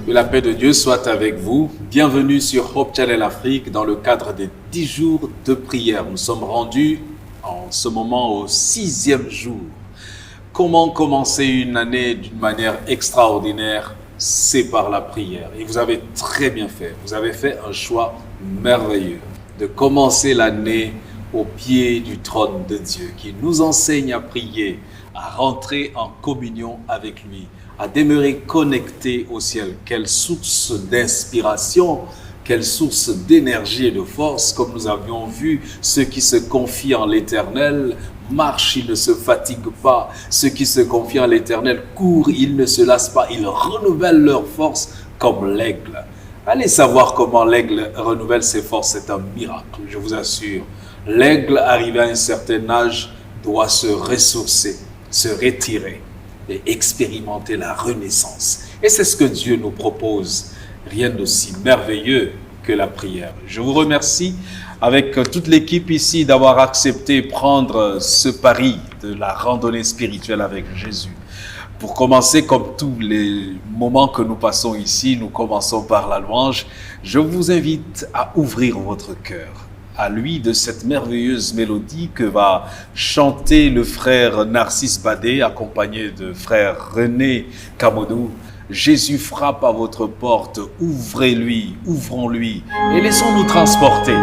Que la paix de Dieu soit avec vous. Bienvenue sur Hope Channel Afrique dans le cadre des 10 jours de prière. Nous sommes rendus en ce moment au 6e jour. Comment commencer une année d'une manière extraordinaire? C'est par la prière. Et vous avez très bien fait. Vous avez fait un choix merveilleux de commencer l'année au pied du trône de Dieu qui nous enseigne à prier, à rentrer en communion avec lui, à demeurer connecté au ciel. Quelle source d'inspiration, quelle source d'énergie et de force, comme nous avions vu, ceux qui se confient en l'Éternel marchent, ils ne se fatiguent pas. Ceux qui se confient en l'Éternel courent, ils ne se lassent pas. Ils renouvellent leurs forces comme l'aigle. Allez savoir comment l'aigle renouvelle ses forces, c'est un miracle, je vous assure. L'aigle, arrivé à un certain âge, doit se ressourcer, se retirer et expérimenter la renaissance. Et c'est ce que Dieu nous propose. Rien d'aussi merveilleux que la prière. Je vous remercie avec toute l'équipe ici d'avoir accepté prendre ce pari de la randonnée spirituelle avec Jésus. Pour commencer, comme tous les moments que nous passons ici, nous commençons par la louange. Je vous invite à ouvrir votre cœur à lui de cette merveilleuse mélodie que va chanter le frère Narcisse Badé, accompagné de frère René Kamodou. Jésus frappe à votre porte, ouvrez-lui, ouvrons-lui et laissons-nous transporter.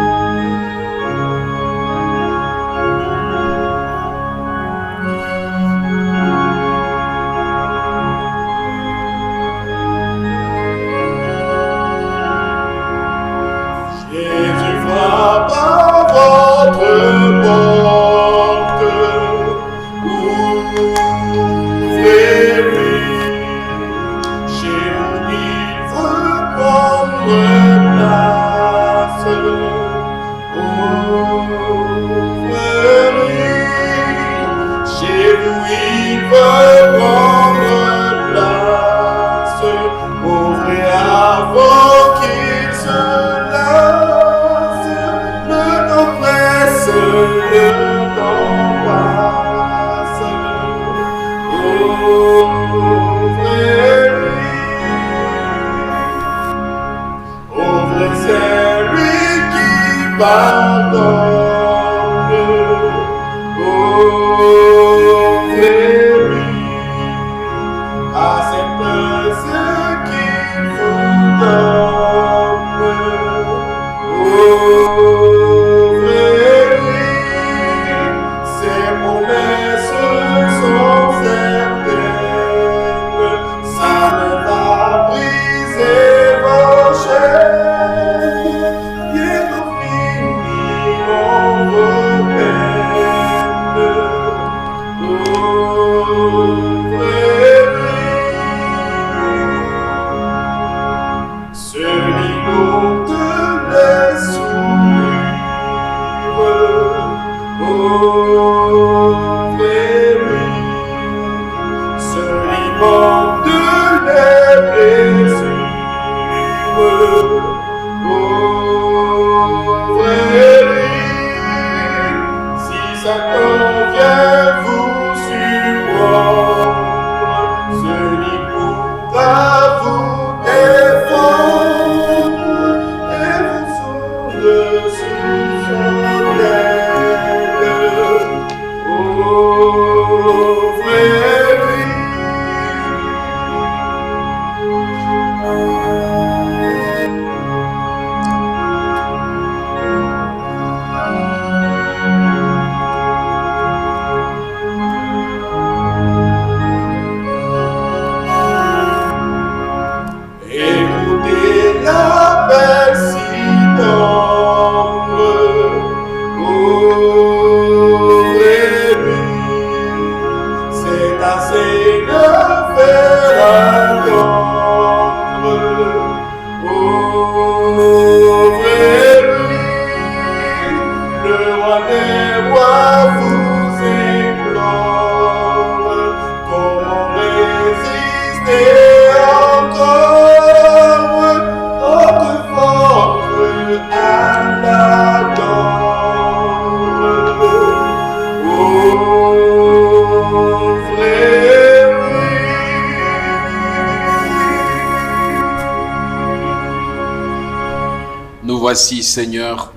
voici, Seigneur,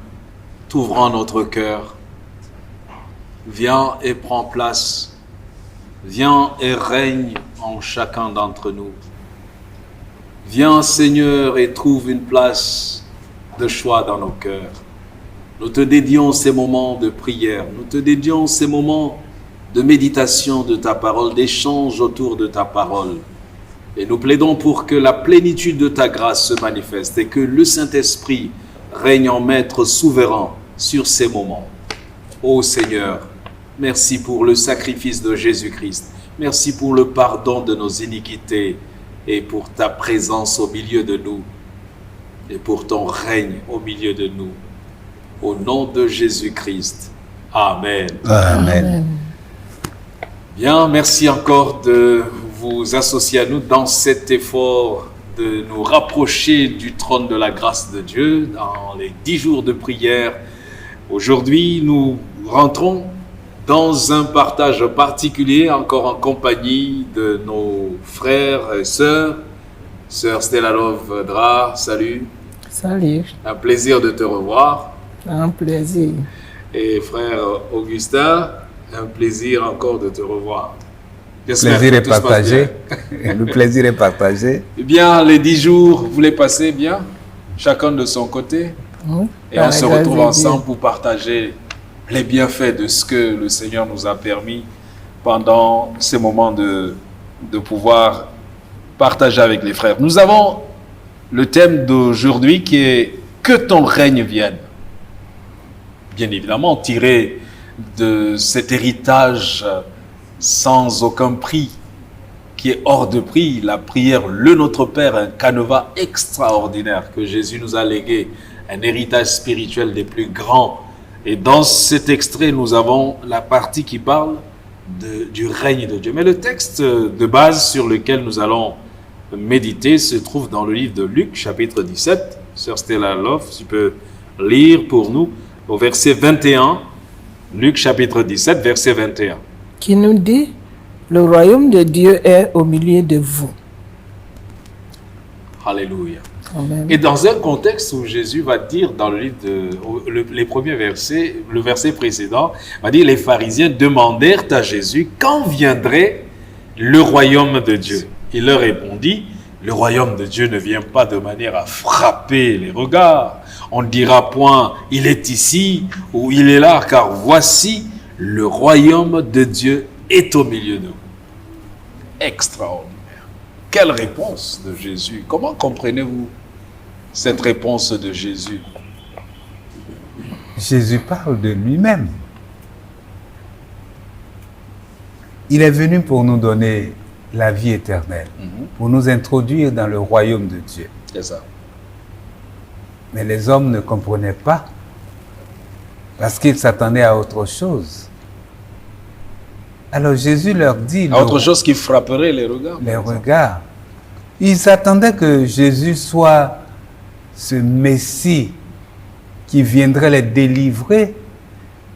t'ouvrons notre cœur. Viens et prends place. Viens et règne en chacun d'entre nous. Viens, Seigneur, et trouve une place de choix dans nos cœurs. Nous te dédions ces moments de prière. Nous te dédions ces moments de méditation de ta parole, d'échange autour de ta parole. Et nous plaidons pour que la plénitude de ta grâce se manifeste et que le Saint-Esprit règne en maître souverain sur ces moments. Ô Seigneur, merci pour le sacrifice de Jésus-Christ. Merci pour le pardon de nos iniquités et pour ta présence au milieu de nous et pour ton règne au milieu de nous. Au nom de Jésus-Christ. Amen. Amen. Bien, merci encore de vous associer à nous dans cet effort de nous rapprocher du trône de la grâce de Dieu dans les 10 jours de prière. Aujourd'hui, nous rentrons dans un partage particulier, encore en compagnie de nos frères et sœurs. Sœur Stella Love Dra, salut. Salut. Un plaisir de te revoir. Un plaisir. Et frère Augustin, un plaisir encore de te revoir. Le plaisir est partagé. Le plaisir est partagé. Eh bien, les 10 jours, vous les passez bien, chacun de son côté. Oui, et on se retrouve ensemble pour partager les bienfaits de ce que le Seigneur nous a permis pendant ces moments de pouvoir partager avec les frères. Nous avons le thème d'aujourd'hui qui est « Que ton règne vienne ». Bien évidemment, tiré de cet héritage sans aucun prix, qui est hors de prix, la prière « Le Notre Père », un canevas extraordinaire que Jésus nous a légué, un héritage spirituel des plus grands. Et dans cet extrait, nous avons la partie qui parle du règne de Dieu. Mais le texte de base sur lequel nous allons méditer se trouve dans le livre de Luc, chapitre 17. Sœur Stella Love, tu peux lire pour nous au verset 21. Luc, chapitre 17, verset 21. Qui nous dit, le royaume de Dieu est au milieu de vous. Alléluia. Amen. Et dans un contexte où Jésus va dire dans le livre les premiers versets, le verset précédent, va dire les pharisiens demandèrent à Jésus quand viendrait le royaume de Dieu. Il leur répondit, le royaume de Dieu ne vient pas de manière à frapper les regards. On ne dira point, il est ici ou il est là, car voici, le royaume de Dieu est au milieu de vous. Extraordinaire. Quelle réponse de Jésus. Comment comprenez-vous cette réponse de Jésus? Jésus parle de lui-même. Il est venu pour nous donner la vie éternelle, pour nous introduire dans le royaume de Dieu. C'est ça. Mais les hommes ne comprenaient pas parce qu'ils s'attendaient à autre chose. Alors Jésus leur dit... À autre chose qui frapperait les regards. Les regards. Ils s'attendaient que Jésus soit ce Messie qui viendrait les délivrer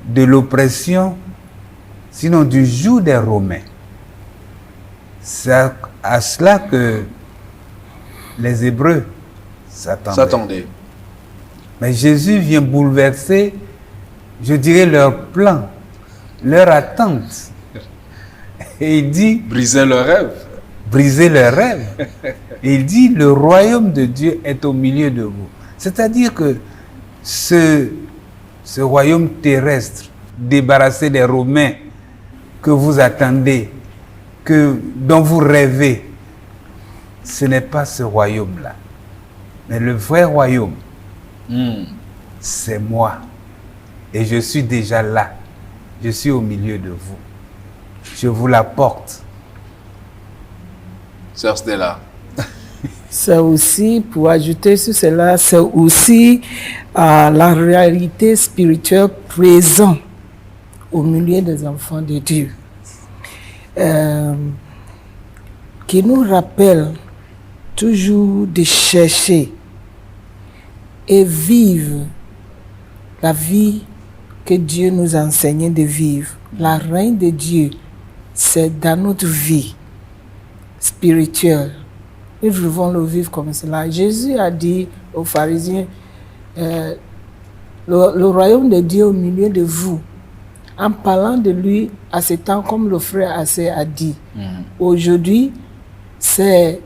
de l'oppression, sinon du joug des Romains. C'est à cela que les Hébreux s'attendaient. Mais Jésus vient bouleverser, je dirais, leur plan, leur attente. Et il dit... Briser leurs rêves. Briser leurs rêves. Et il dit, le royaume de Dieu est au milieu de vous. C'est-à-dire que ce royaume terrestre, débarrassé des Romains, que vous attendez, dont vous rêvez, ce n'est pas ce royaume-là. Mais le vrai royaume, c'est moi. Et je suis déjà là. Je suis au milieu de vous. Je vous l'apporte. Sœur Stella. C'est aussi, pour ajouter sur cela, c'est aussi la réalité spirituelle présente au milieu des enfants de Dieu. Qui nous rappelle toujours de chercher et vivre la vie que Dieu nous a enseigné de vivre. La règne de Dieu, c'est dans notre vie spirituelle. Nous devons le vivre comme cela. Jésus a dit aux pharisiens, le royaume de Dieu au milieu de vous, en parlant de lui à ce temps, comme le frère Assé a dit. Aujourd'hui, c'est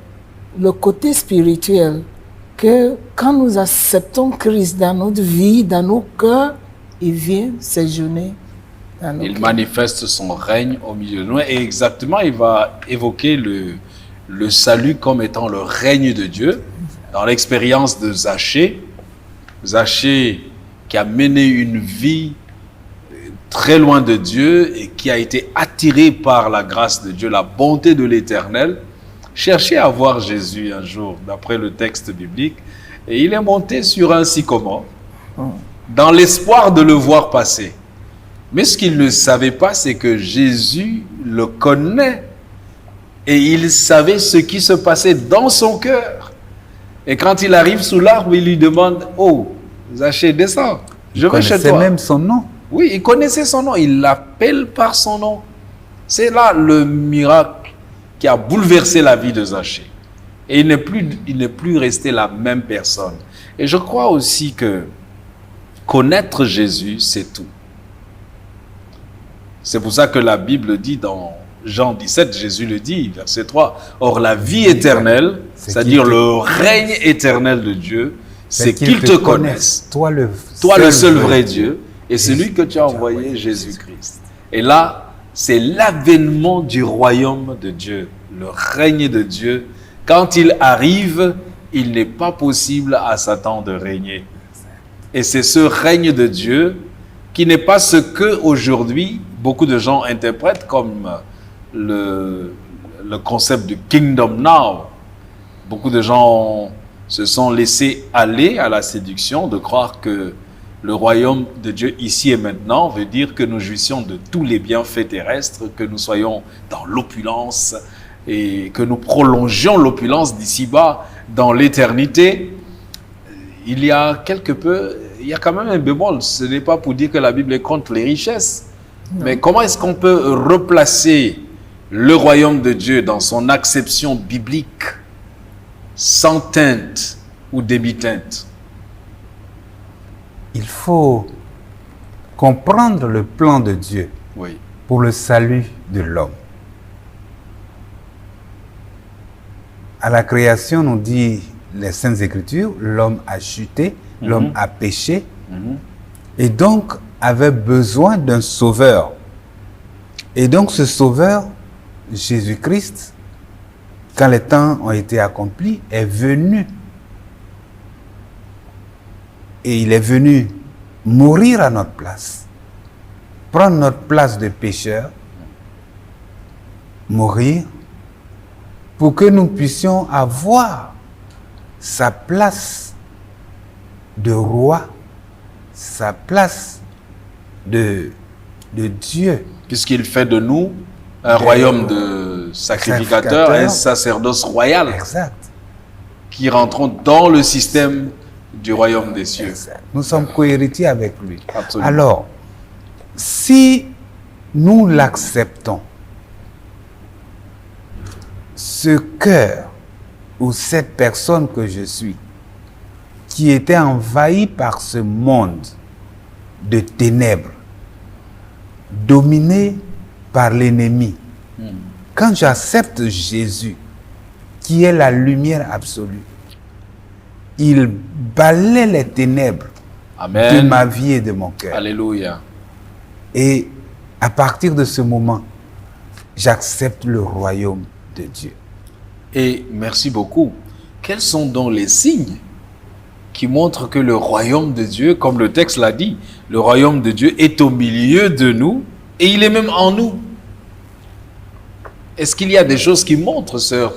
le côté spirituel que quand nous acceptons Christ dans notre vie, dans nos cœurs, il vient séjourner dans nos Il cœurs. manifeste son règne au milieu de nous. Et exactement, il va évoquer le salut comme étant le règne de Dieu. Dans l'expérience de Zachée, Zachée qui a mené une vie très loin de Dieu et qui a été attiré par la grâce de Dieu, la bonté de l'Éternel, cherchait à voir Jésus un jour, d'après le texte biblique, et il est monté sur un sycomore, dans l'espoir de le voir passer. Mais ce qu'il ne savait pas, c'est que Jésus le connaît, et il savait ce qui se passait dans son cœur. Et quand il arrive sous l'arbre, il lui demande, « Oh, Zachée, descends, je vais chez C'est toi. » même son nom. Oui, il connaissait son nom, il l'appelle par son nom. C'est là le miracle qui a bouleversé la vie de Zachée. Et il n'est plus resté la même personne. Et je crois aussi que connaître Jésus, c'est tout. C'est pour ça que la Bible dit dans Jean 17, Jésus le dit, verset 3, « Or la vie éternelle, c'est-à-dire le règne éternel de Dieu, c'est qu'il te connaisse, toi le seul vrai Dieu, et celui que tu as envoyé, Jésus-Christ. » Et là, c'est l'avènement du royaume de Dieu, le règne de Dieu. Quand il arrive, il n'est pas possible à Satan de régner. Et c'est ce règne de Dieu qui n'est pas ce que aujourd'hui beaucoup de gens interprètent comme le concept du Kingdom Now. Beaucoup de gens se sont laissés aller à la séduction de croire que le royaume de Dieu ici et maintenant veut dire que nous jouissions de tous les bienfaits terrestres, que nous soyons dans l'opulence et que nous prolongions l'opulence d'ici-bas dans l'éternité. Il y a quand même un bémol. Ce n'est pas pour dire que la Bible est contre les richesses. Non. Mais comment est-ce qu'on peut replacer le royaume de Dieu dans son acception biblique, sans teinte ou demi-teinte? Il faut comprendre le plan de Dieu pour le salut de l'homme. À la création, nous dit les Saintes Écritures, l'homme a chuté, l'homme a péché, et donc avait besoin d'un sauveur. Et donc ce sauveur, Jésus-Christ, quand les temps ont été accomplis, est venu. Et il est venu mourir à notre place, prendre notre place de pécheur, mourir, pour que nous puissions avoir sa place de roi, sa place de Dieu. Puisqu'il fait de nous un royaume de sacrificateurs, un sacerdoce royal. Exact. Qui rentrons dans le système du royaume des cieux. Exact. Nous sommes cohéritiers avec lui. Absolument. Alors, si nous l'acceptons, ce cœur ou cette personne que je suis, qui était envahi par ce monde de ténèbres, dominé par l'ennemi, quand j'accepte Jésus, qui est la lumière absolue, il balaie les ténèbres de ma vie et de mon cœur. Alléluia. Et à partir de ce moment, j'accepte le royaume de Dieu. Et merci beaucoup. Quels sont donc les signes qui montrent que le royaume de Dieu, comme le texte l'a dit, le royaume de Dieu est au milieu de nous et il est même en nous? Est-ce qu'il y a des choses qui montrent, sœur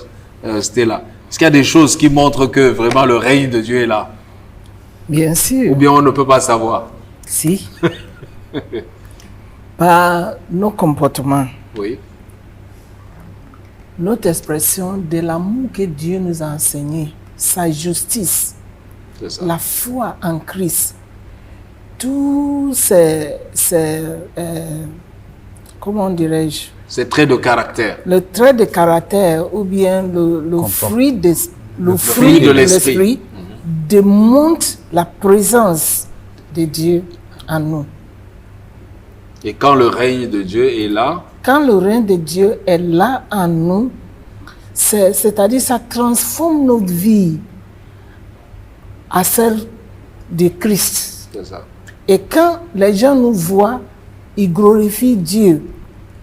Stella? Est-ce qu'il y a des choses qui montrent que vraiment le règne de Dieu est là? Bien sûr. Ou bien on ne peut pas savoir? Si. Par nos comportements. Oui. Notre expression de l'amour que Dieu nous a enseigné, sa justice, la foi en Christ, tous ces comment dirais-je? Ces traits de caractère. Le trait de caractère ou bien le fruit de l'esprit démontre la présence de Dieu en nous. Et quand le règne de Dieu est là, Quand le règne de Dieu est là en nous, c'est-à-dire ça transforme notre vie à celle de Christ. c'est ça. Et quand les gens nous voient, ils glorifient Dieu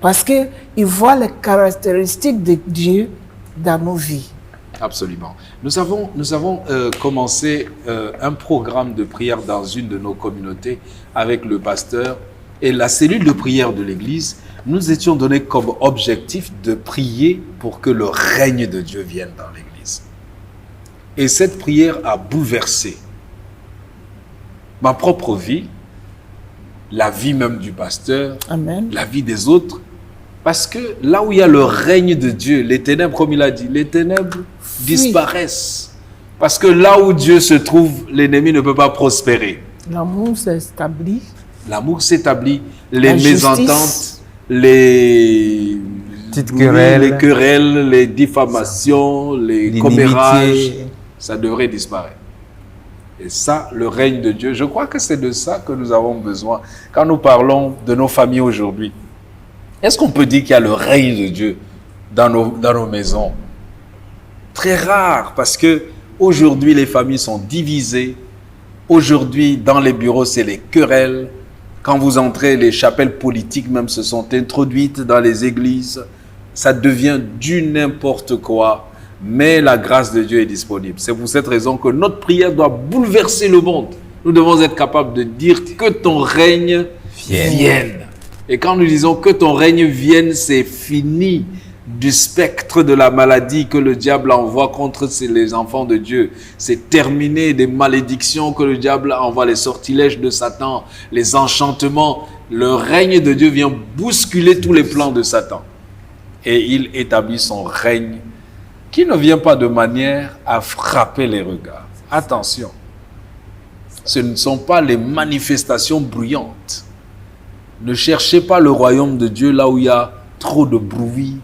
parce qu'ils voient les caractéristiques de Dieu dans nos vies. Absolument. Nous avons commencé un programme de prière dans une de nos communautés avec le pasteur et la cellule de prière de l'église. Nous étions donnés comme objectif de prier pour que le règne de Dieu vienne dans l'église. Et cette prière a bouleversé ma propre vie, la vie même du pasteur, Amen. la vie des autres. Parce que là où il y a le règne de Dieu, les ténèbres, comme il a dit, les ténèbres disparaissent. Parce que là où Dieu se trouve, l'ennemi ne peut pas prospérer. L'amour s'établit. L'amour s'établit, les La justice. mésententes, les querelles, les diffamations, les commérages, ça devrait disparaître. Et ça, le règne de Dieu, je crois que c'est de ça que nous avons besoin. Quand nous parlons de nos familles aujourd'hui, est-ce qu'on peut dire qu'il y a le règne de Dieu dans nos maisons? Très rare, parce que aujourd'hui les familles sont divisées. Aujourd'hui, dans les bureaux, c'est les querelles. Quand vous entrez, les chapelles politiques même se sont introduites dans les églises. Ça devient du n'importe quoi. Mais la grâce de Dieu est disponible. C'est pour cette raison que notre prière doit bouleverser le monde. Nous devons être capables de dire que ton règne vienne. Et quand nous disons que ton règne vienne, c'est fini du spectre de la maladie que le diable envoie contre les enfants de Dieu. C'est terminé des malédictions que le diable envoie, les sortilèges de Satan, les enchantements. Le règne de Dieu vient bousculer tous les plans de Satan. Et il établit son règne qui ne vient pas de manière à frapper les regards. Attention, ce ne sont pas les manifestations bruyantes. Ne cherchez pas le royaume de Dieu là où il y a trop de bruit,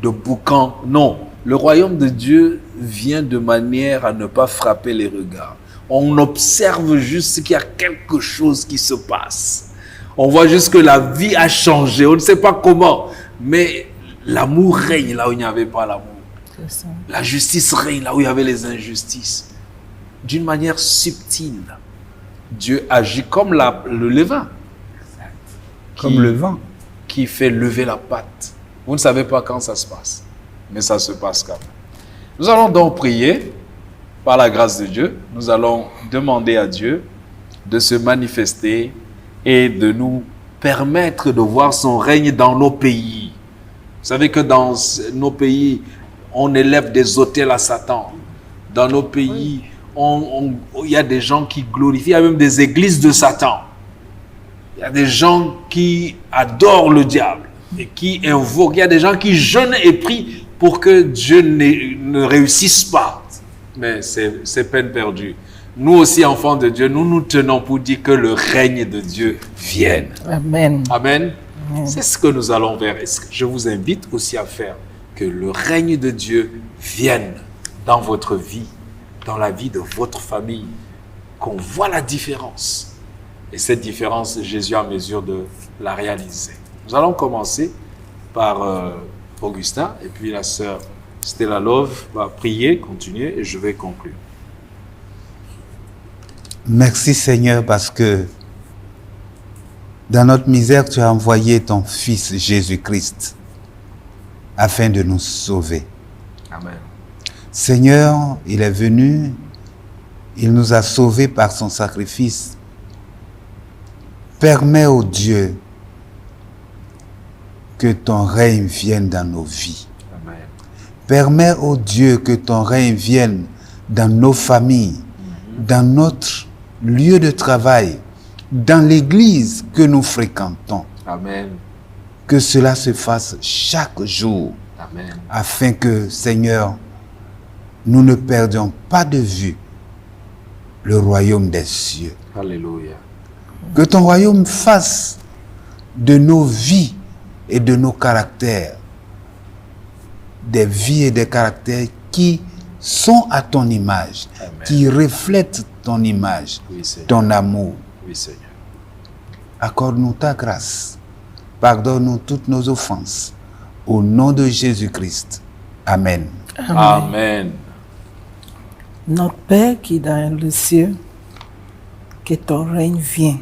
de boucan. Non, le royaume de Dieu vient de manière à ne pas frapper les regards. On observe juste qu'il y a quelque chose qui se passe. On voit juste que la vie a changé. On ne sait pas comment, mais l'amour règne là où il n'y avait pas l'amour. La justice règne là où il y avait les injustices. D'une manière subtile, Dieu agit comme le levain. Comme le vent. Qui fait lever la pâte. Vous ne savez pas quand ça se passe, mais ça se passe quand même. Nous allons donc prier par la grâce de Dieu. Nous allons demander à Dieu de se manifester et de nous permettre de voir son règne dans nos pays. Vous savez que dans nos pays, on élève des autels à Satan. Dans nos pays, il y a des gens qui glorifient, il y a même des églises de Satan. Il y a des gens qui adorent le diable et qui invoquent. Il y a des gens qui jeûnent et prient pour que Dieu ne réussisse pas. Mais c'est peine perdue. Nous aussi, enfants de Dieu, nous nous tenons pour dire que le règne de Dieu vienne. Amen. Amen. C'est ce que nous allons faire. Et je vous invite aussi à faire que le règne de Dieu vienne dans votre vie, dans la vie de votre famille, qu'on voit la différence. Et cette différence, Jésus a mesure de la réaliser. Nous allons commencer par Augustin, et puis la sœur Stella Love va prier, continuer, et je vais conclure. Merci Seigneur, parce que dans notre misère, tu as envoyé ton Fils Jésus-Christ afin de nous sauver. Amen. Seigneur, il est venu, il nous a sauvés par son sacrifice. Permets, ô Dieu, que ton règne vienne dans nos vies. Amen. Permets, ô Dieu, que ton règne vienne dans nos familles, dans notre lieu de travail, dans l'église que nous fréquentons. Amen. Que cela se fasse chaque jour, Amen. afin que, Seigneur, nous ne perdions pas de vue le royaume des cieux. Alléluia. Que ton royaume fasse de nos vies et de nos caractères des vies et des caractères qui sont à ton image, Amen. qui reflètent ton image, Oui, Seigneur. ton amour. Oui, Seigneur. Accorde-nous ta grâce. Pardonne-nous toutes nos offenses. Au nom de Jésus-Christ. Amen. Amen. Notre Père qui est dans le ciel, que ton règne vienne.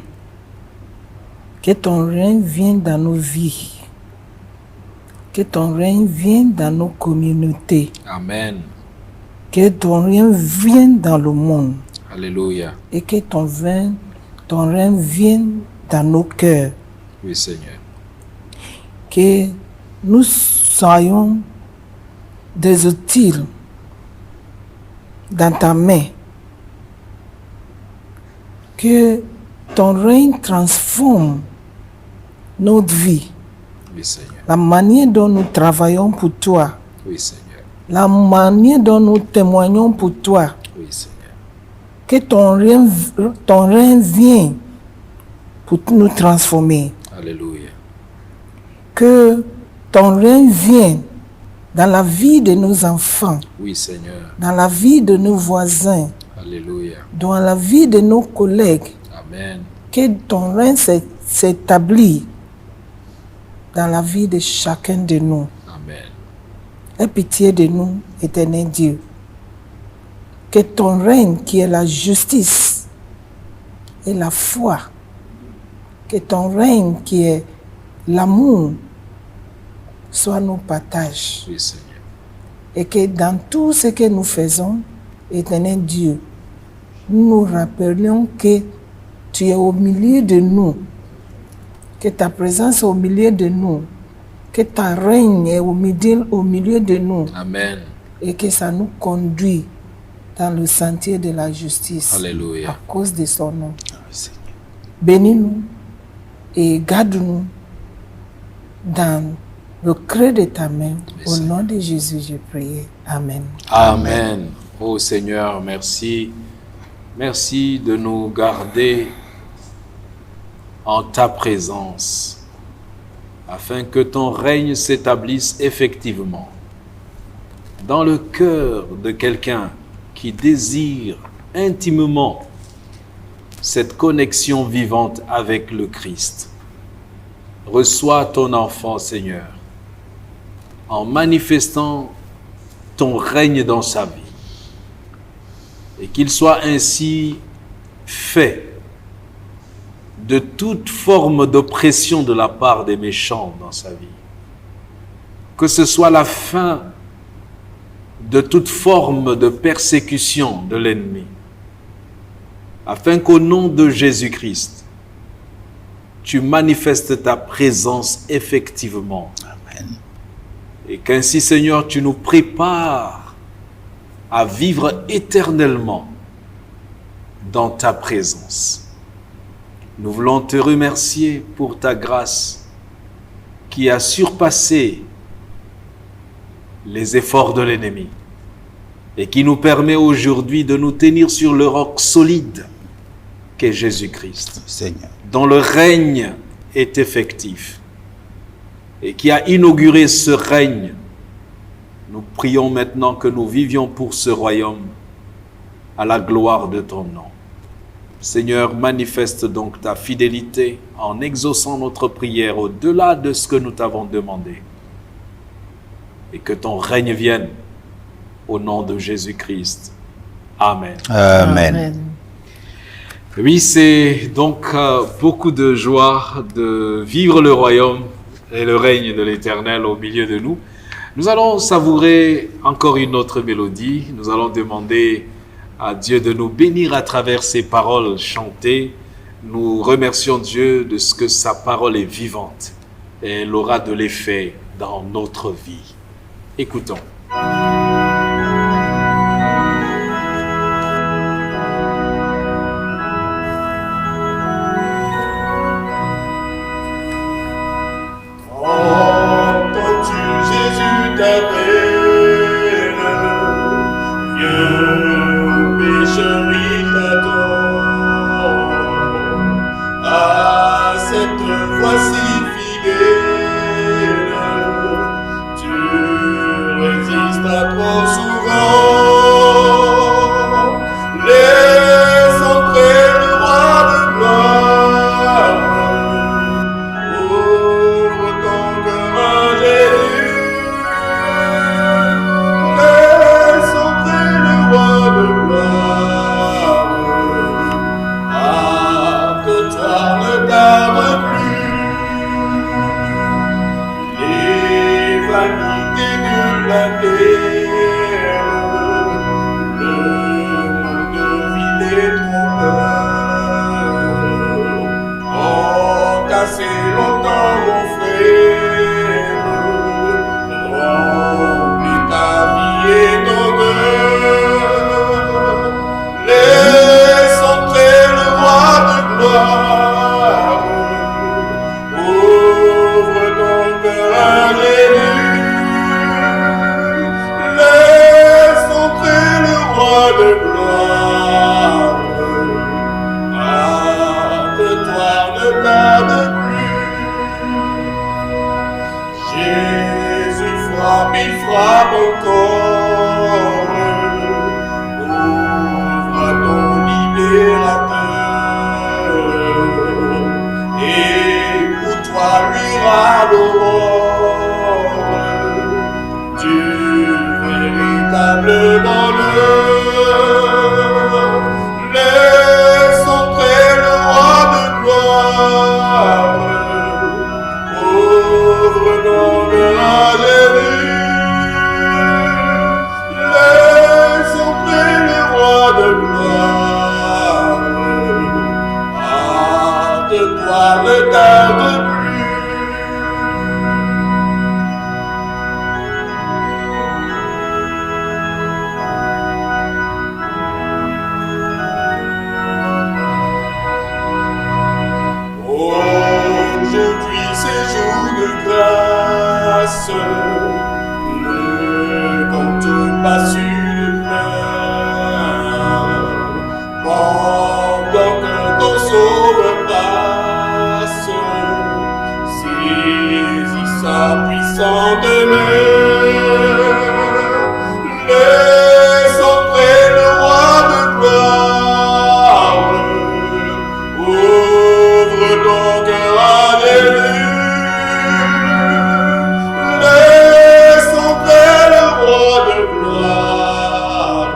Que ton règne vienne dans nos vies. Que ton règne vienne dans nos communautés. Amen. Que ton règne vienne dans le monde. Alléluia. Et que ton règne vienne dans nos cœurs. Oui, Seigneur. Que nous soyons des outils dans ta main. Que ton règne transforme notre vie. Oui, Seigneur. La manière dont nous travaillons pour toi. Oui, Seigneur. La manière dont nous témoignons pour toi. Oui, Seigneur. Que ton règne vienne pour nous transformer. Alléluia. Que ton règne vienne dans la vie de nos enfants, Oui, Seigneur. dans la vie de nos voisins, Alléluia. dans la vie de nos collègues. Amen. Que ton règne s'établit dans la vie de chacun de nous. Amen. Aie pitié de nous, éternel Dieu. Que ton règne qui est la justice et la foi, que ton règne qui est l'amour, soit nos partages. Oui, Seigneur. Et que dans tout ce que nous faisons, éternel Dieu, nous nous rappelions que tu es au milieu de nous, que ta présence est au milieu de nous, que ta règne est au milieu de nous, Amen. et que ça nous conduit dans le sentier de la justice Alléluia. à cause de son nom. Oui, Seigneur. Bénis-nous et garde-nous dans le creux de ta main. Au Seigneur. nom de Jésus, j'ai prié. Amen. Amen. Oh Seigneur, merci. Merci de nous garder en ta présence, afin que ton règne s'établisse effectivement dans le cœur de quelqu'un qui désire intimement cette connexion vivante avec le Christ. Reçois ton enfant, Seigneur, en manifestant ton règne dans sa vie, et qu'il soit ainsi fait de toute forme d'oppression de la part des méchants dans sa vie. Que ce soit la fin de toute forme de persécution de l'ennemi, afin qu'au nom de Jésus-Christ, tu manifestes ta présence effectivement. Amen. Et qu'ainsi, Seigneur, tu nous prépares à vivre éternellement dans ta présence. Nous voulons te remercier pour ta grâce qui a surpassé les efforts de l'ennemi et qui nous permet aujourd'hui de nous tenir sur le roc solide qu'est Jésus-Christ, Seigneur. dont le règne est effectif et qui a inauguré ce règne. Nous prions maintenant que nous vivions pour ce royaume à la gloire de ton nom. Seigneur, manifeste donc ta fidélité en exaucant notre prière au-delà de ce que nous t'avons demandé. Et que ton règne vienne au nom de Jésus-Christ. Amen. Amen. Oui, c'est donc beaucoup de joie de vivre le royaume et le règne de l'Éternel au milieu de nous. Nous allons savourer encore une autre mélodie. Nous allons demander à Dieu de nous bénir à travers ces paroles chantées. Nous remercions Dieu de ce que sa parole est vivante et elle aura de l'effet dans notre vie. Écoutons. Entends-tu Jésus t'appelle, viens pécheur il t'attend, à cette voix si fidèle, tu résistes à toi. pas su de pleurs. Pendant que ton sauveur passe, saisis sa puissante main. Laisse entrer le roi de gloire. Ouvre ton cœur à Jésus. Laisse entrer le roi de gloire.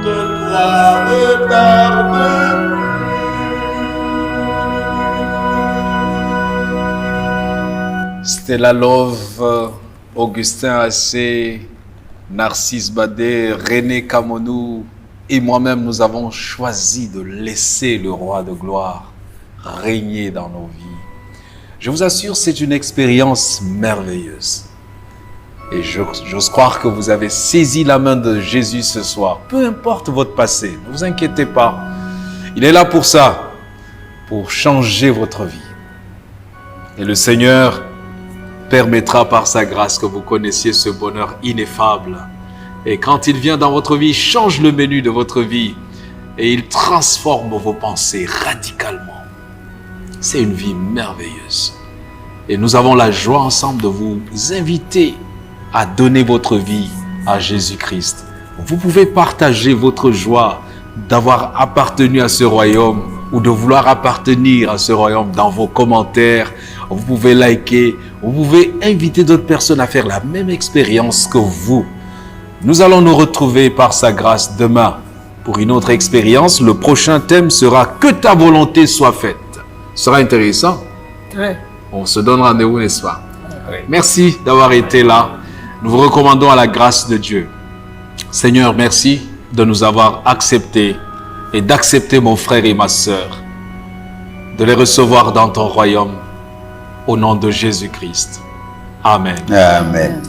De gloire ne tarde plus. Stella Love, Augustin Assé, Narcisse Badé, René Camonou et moi-même, nous avons choisi de laisser le roi de gloire régner dans nos vies. Je vous assure, c'est une expérience merveilleuse. Et j'ose croire que vous avez saisi la main de Jésus ce soir. Peu importe votre passé, ne vous inquiétez pas. Il est là pour ça, pour changer votre vie. Et le Seigneur permettra par sa grâce que vous connaissiez ce bonheur ineffable. Et quand il vient dans votre vie, il change le menu de votre vie et il transforme vos pensées radicalement. C'est une vie merveilleuse. Et nous avons la joie ensemble de vous inviter à donner votre vie à Jésus-Christ. Vous pouvez partager votre joie d'avoir appartenu à ce royaume ou de vouloir appartenir à ce royaume dans vos commentaires. Vous pouvez liker, vous pouvez inviter d'autres personnes à faire la même expérience que vous. Nous allons nous retrouver par sa grâce demain pour une autre expérience. Le prochain thème sera « Que ta volonté soit faite ». Ce sera intéressant. Très. On se donne rendez-vous, n'est-ce pas? Oui. Merci d'avoir été là. Nous vous recommandons à la grâce de Dieu. Seigneur, merci de nous avoir acceptés et d'accepter mon frère et ma sœur, de les recevoir dans ton royaume au nom de Jésus-Christ. Amen. Amen.